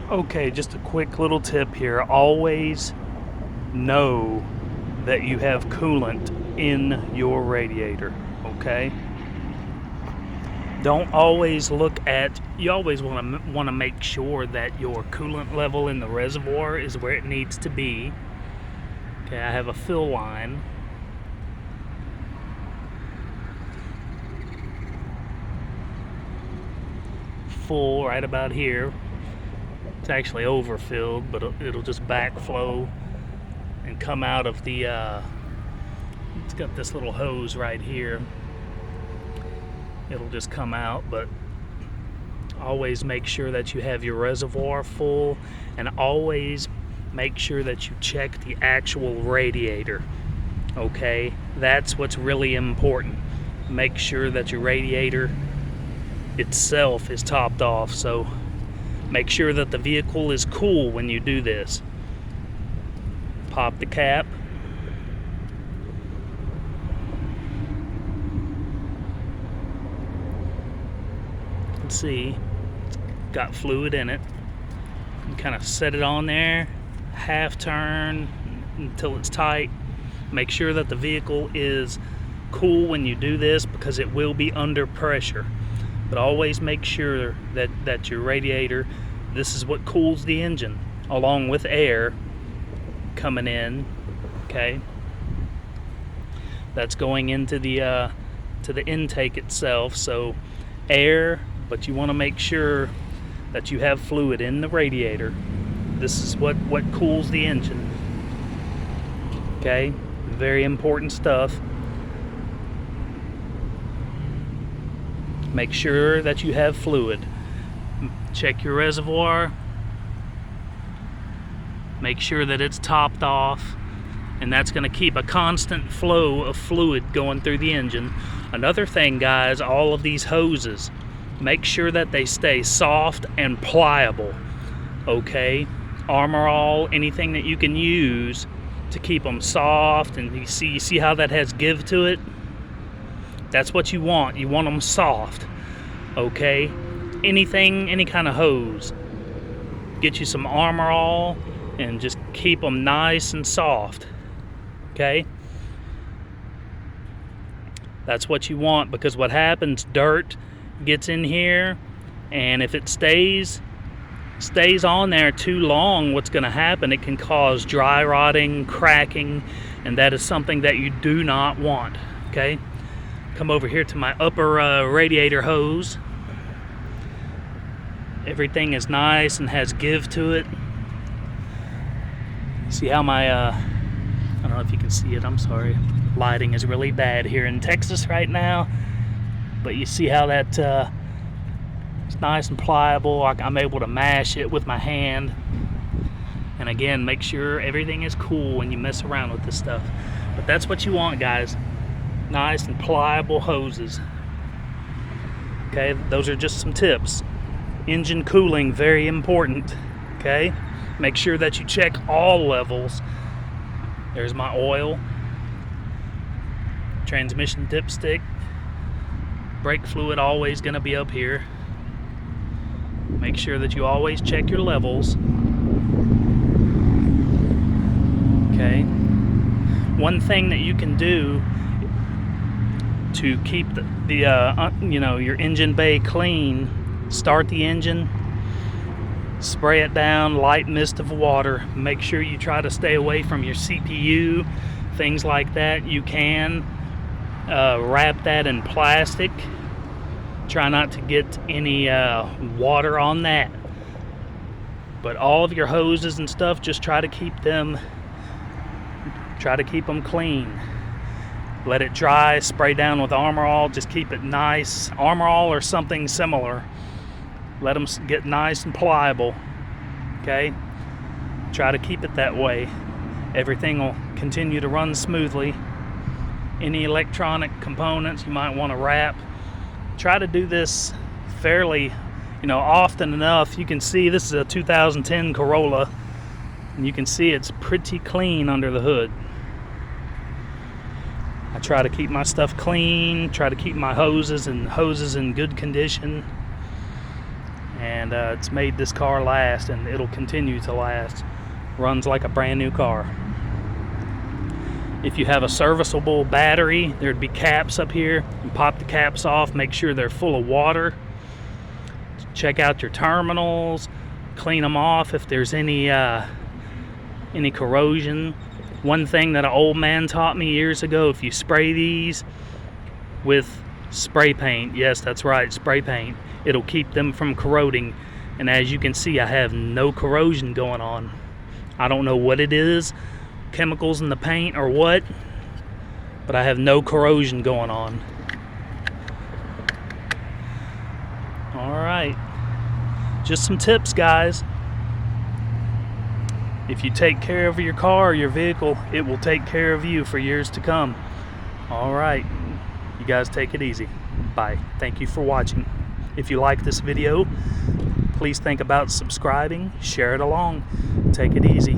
Okay, just a quick little tip here. Always know that you have coolant in your radiator, okay? Don't always look at, you always want to make sure that your coolant level in the reservoir is where it needs to be. Okay, I have a fill line. Full right about here. It's actually overfilled, but it'll just backflow and come out of the, it's got this little hose right here. It'll just come out, but always make sure that you have your reservoir full, and always make sure that you check the actual radiator. Okay, that's what's really important. Make sure that your radiator itself is topped off. So make sure that the vehicle is cool when you do this. Pop the cap. You can see it's got fluid in it. You kind of set it on there, half turn until it's tight. Make sure that the vehicle is cool when you do this, because it will be under pressure. But always make sure that your radiator, this is what cools the engine, along with air coming in. Okay, that's going into the to the intake itself. So air, but you want to make sure that you have fluid in the radiator. This is what cools the engine. Okay, very important stuff. Make sure that you have fluid. Check your reservoir. Make sure that it's topped off, and that's going to keep a constant flow of fluid going through the engine. Another thing, guys, all of these hoses, make sure that they stay soft and pliable. Okay, Armor All, anything that you can use to keep them soft, and you see how that has give to it. That's what you want. You want them soft. Okay, anything, any kind of hose, get you some Armor All and just keep them nice and soft. Okay, that's what you want, because what happens, dirt gets in here, and if it stays on there too long, what's going to happen, it can cause dry rotting, cracking, and that is something that you do not want. Okay, come over here to my upper radiator hose. Everything is nice and has give to it. See how my I don't know if you can see it, I'm sorry, lighting is really bad here in Texas right now, but you see how that it's nice and pliable. I'm able to mash it with my hand. And again, make sure everything is cool when you mess around with this stuff. But that's what you want, guys. Nice and pliable hoses. Okay, those are just some tips. Engine cooling, very important. Okay, make sure that you check all levels. There's my oil, transmission dipstick, brake fluid always going to be up here. Make sure that you always check your levels. Okay, one thing that you can do to keep your engine bay clean, start the engine, spray it down, light mist of water. Make sure you try to stay away from your CPU, things like that. You can wrap that in plastic. Try not to get any water on that. But all of your hoses and stuff, just try to keep them clean. Let it dry, spray down with Armor All, just keep it nice. Armor All or something similar. Let them get nice and pliable. Okay? Try to keep it that way. Everything will continue to run smoothly. Any electronic components you might want to wrap. Try to do this fairly, often enough. You can see this is a 2010 Corolla, and you can see it's pretty clean under the hood. I try to keep my stuff clean, try to keep my hoses in good condition. and it's made this car last, and it'll continue to last. Runs like a brand new car. If you have a serviceable battery, there'd be caps up here. You pop the caps off, make sure they're full of water. Check out your terminals, clean them off if there's any corrosion. One thing that an old man taught me years ago, if you spray these with spray paint, yes, that's right, spray paint, it'll keep them from corroding. And as you can see, I have no corrosion going on. I don't know what it is, chemicals in the paint or what, but I have no corrosion going on. Alright, just some tips, guys. If you take care of your car or your vehicle, it will take care of you for years to come. Alright, you guys take it easy. Bye. Thank you for watching. If you like this video, please think about subscribing, share it along. Take it easy.